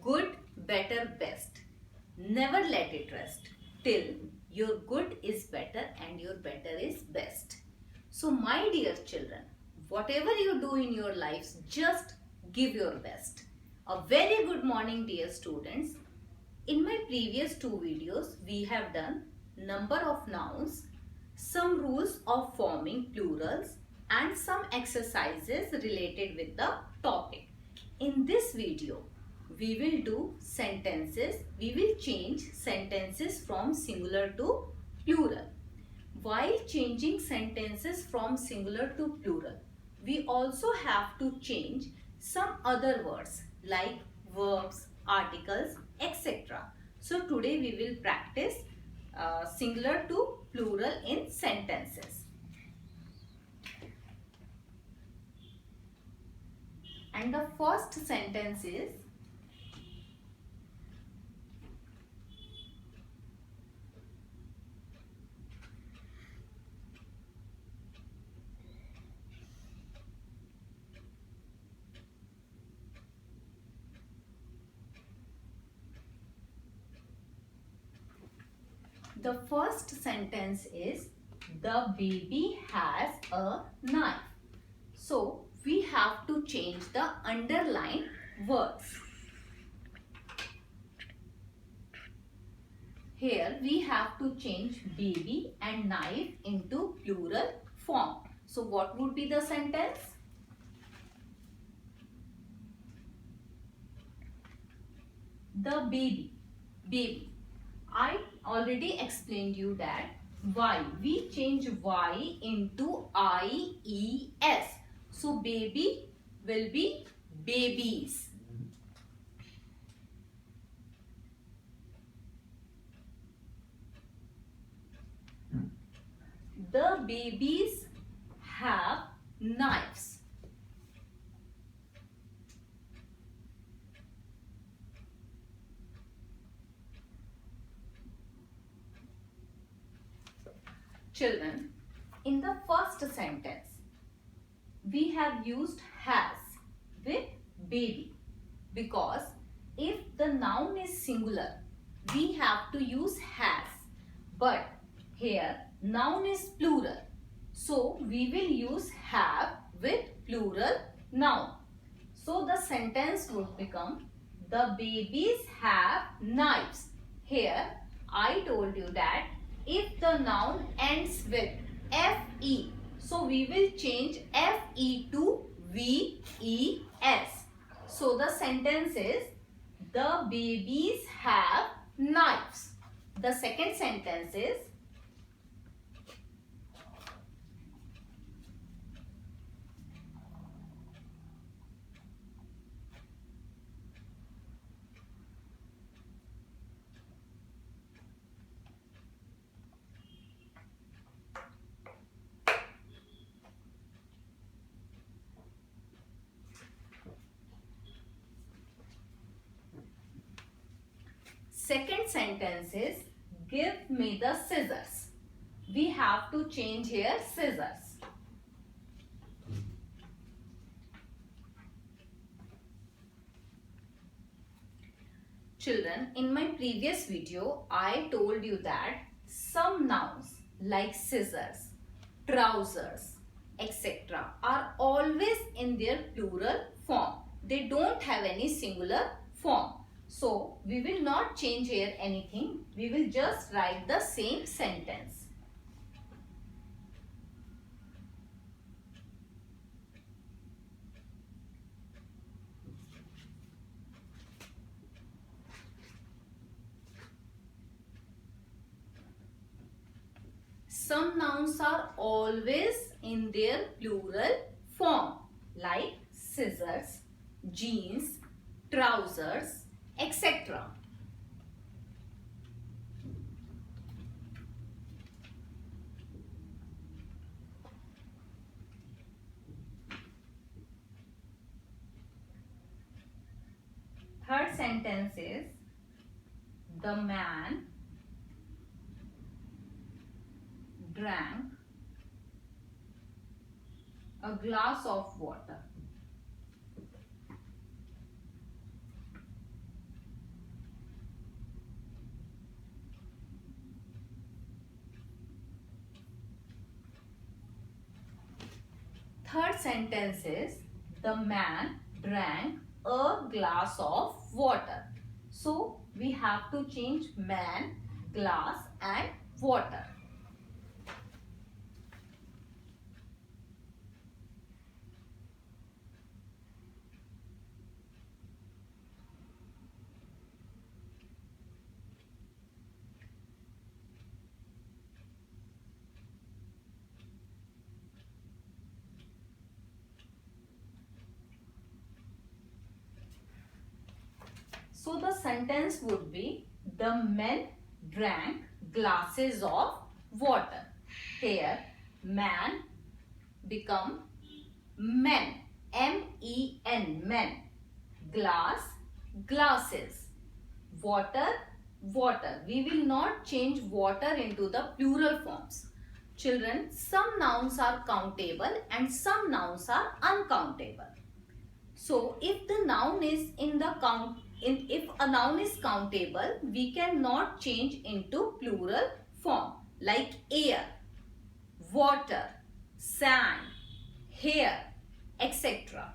Good, better, best. Never let it rest till your good is better and your better is best. So my dear children, whatever you do in your lives, just give your best. A very good morning dear students. In my previous two videos, we have done number of nouns, some rules of forming plurals and some exercises related with the topic. In this video, we will do sentences. We will change sentences from singular to plural. While changing sentences from singular to plural, we also have to change some other words like verbs, articles, etc. So today we will practice singular to plural in sentences. And the first sentence is, the baby has a knife. So we have to change the underlined words. Here we have to change baby and knife into plural form. So what would be the sentence? The baby. I already explained you that Y. We change Y into IES. So baby will be babies. The babies have knives. Children, in the first sentence, we have used has with baby because if the noun is singular, we have to use has. But here noun is plural, so we will use have with plural noun. So the sentence would become, the babies have knives. Here I told you that if the noun ends with FE, so we will change FE to VES. So the sentence is, the babies have knives. The second sentence is, give me the scissors. We have to change here scissors. Children, in my previous video, I told you that some nouns like scissors, trousers, etc. are always in their plural form. They don't have any singular form. So, we will not change here anything. We will just write the same sentence. Some nouns are always in their plural form like scissors, jeans, trousers, etc. Third sentence is, the man drank a glass of water. third sentence is the man drank a glass of water. So we have to change man, glass and water. So the sentence would be the men drank glasses of water. Here man become men, M-E-N, men. Glass, glasses. Water, water. We will not change water into the plural forms. Children, some nouns are countable and some nouns are uncountable. So if the noun is in the count, if a noun is countable, we cannot change into plural form like air, water, sand, hair, etc.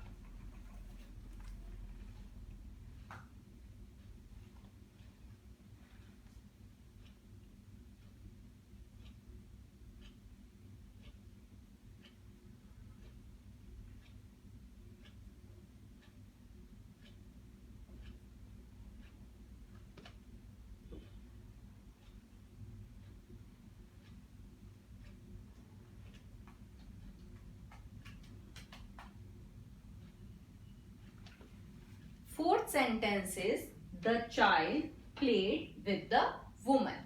Fourth sentence is the child played with the woman.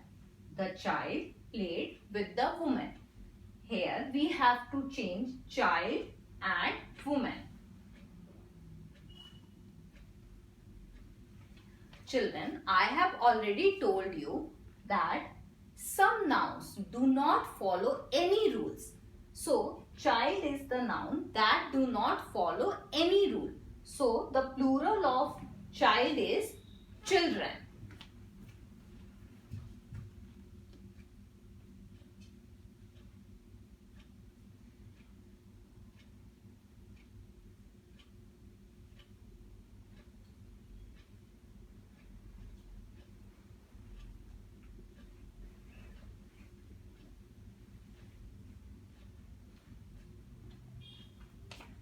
The child played with the woman. Here we have to change child and woman. Children, I have already told you that some nouns do not follow any rules. So, child is the noun that do not follow any rule. So, the plural of child is children.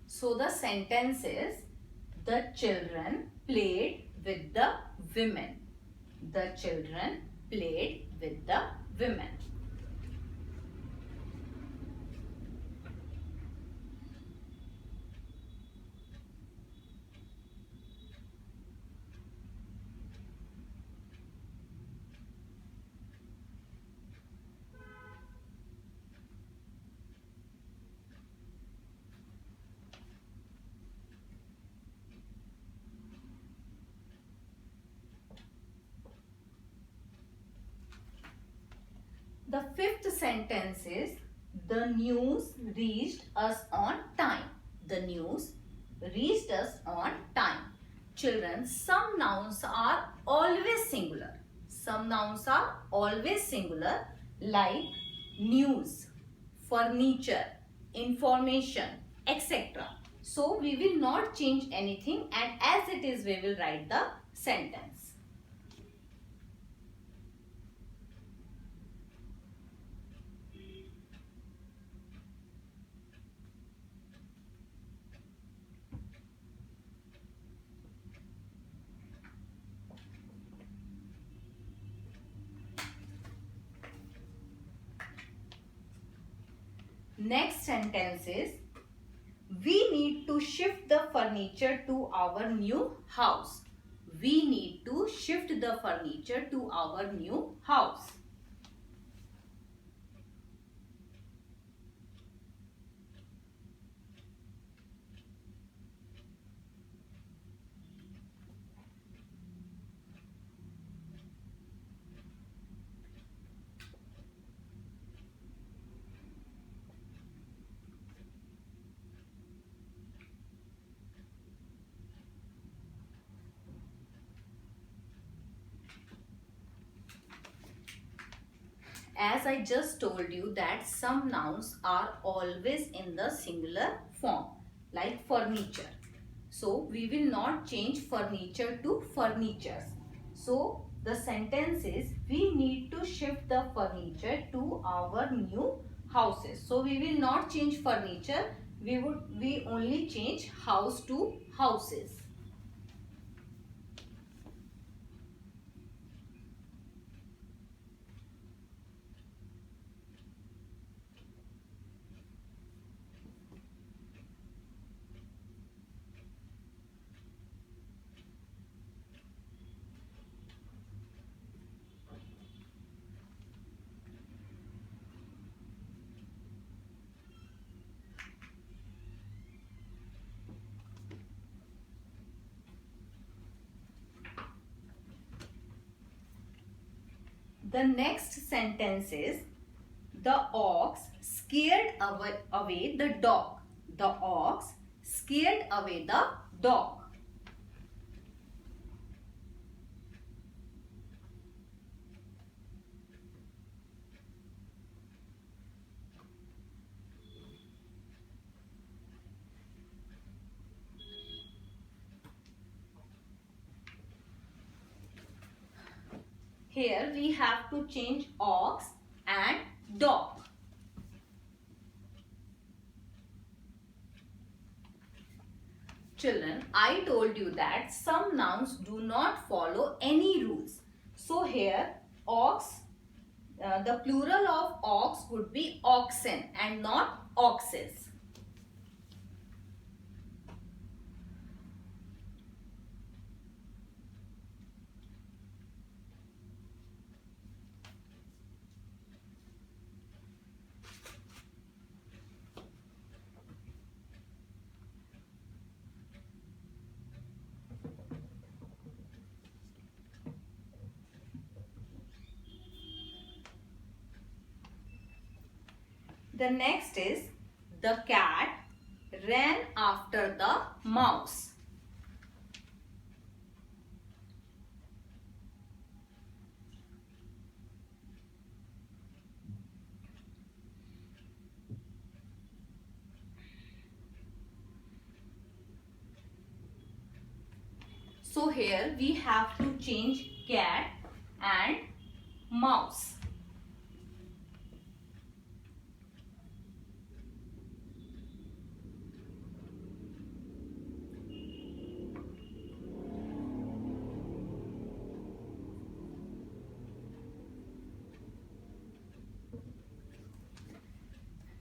So, the sentence is the children played with the women. The children played with the women. The fifth sentence is the news reached us on time. The news reached us on time. Children, some nouns are always singular. Some nouns are always singular like news, furniture, information, etc. So, we will not change anything and as it is we will write the sentence. Next sentence is we need to shift the furniture to our new house. We need to shift the furniture to our new house. As I just told you that some nouns are always in the singular form, like furniture. So we will not change furniture to furnitures. So the sentence is, we need to shift the furniture to our new houses. So we will not change furniture, we only change house to houses. The next sentence is, the ox scared away the dog. The ox scared away the dog. Here we have to change ox and dog. Children, I told you that some nouns do not follow any rules. So here ox, the plural of ox would be oxen and not oxes. The next is, the cat ran after the mouse. So here we have to change cat and mouse.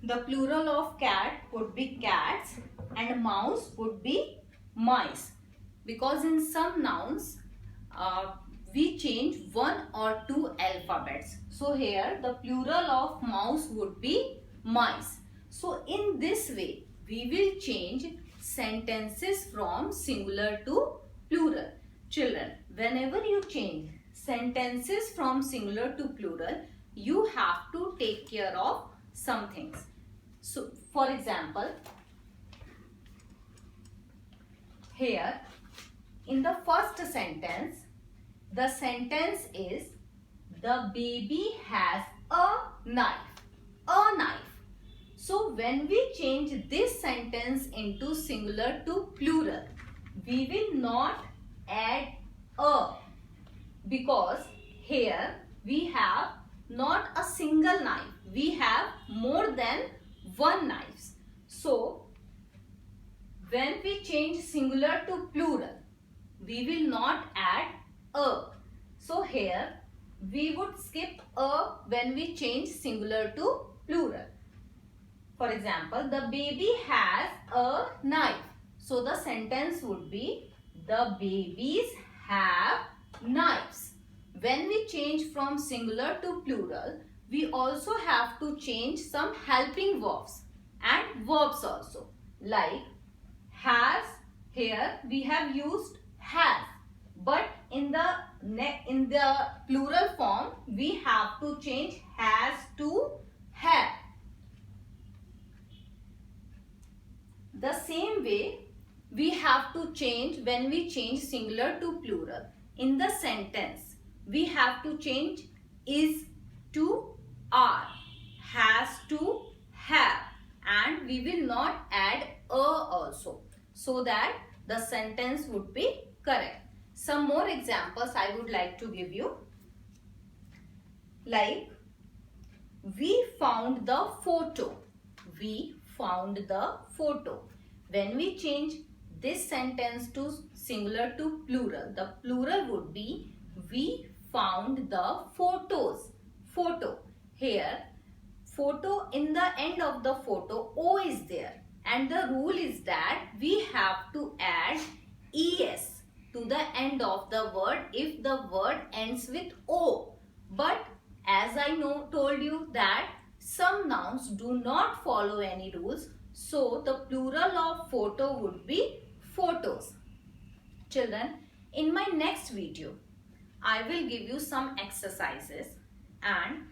The plural of cat would be cats and mouse would be mice. Because in some nouns we change one or two alphabets. So here the plural of mouse would be mice. So in this way we will change sentences from singular to plural. Children, whenever you change sentences from singular to plural, you have to take care of some things. So for example, here in the first sentence, the sentence is, the baby has a knife. A knife. So when we change this sentence into singular to plural, we will not add a, because here we have not a single knife. We have more than one knife. So when we change singular to plural, we will not add a. So here we would skip a when we change singular to plural. For example, the baby has a knife. So the sentence would be, the babies have knives. When we change from singular to plural, we also have to change some helping verbs and verbs also. Like has, here we have used has, but in the plural form we have to change has to have. The same way we have to change when we change singular to plural. In the sentence we have to change is to are, has to have, and we will not add also, so that the sentence would be correct. Some more examples I would like to give you. Like, we found the photo. We found the photo. When we change this sentence to singular to plural, the plural would be we found the photos. Photo. Here, photo, in the end of the photo, O is there. And the rule is that we have to add ES to the end of the word if the word ends with O. But as I told you that some nouns do not follow any rules, so the plural of photo would be photos. Children, in my next video, I will give you some exercises, and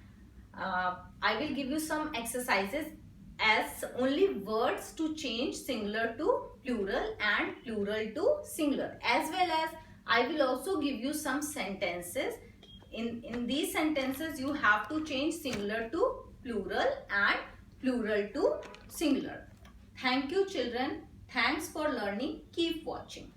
I will give you some exercises as only words to change singular to plural and plural to singular, as well as I will also give you some sentences. In these sentences, you have to change singular to plural and plural to singular. Thank you, children. Thanks for learning. Keep watching.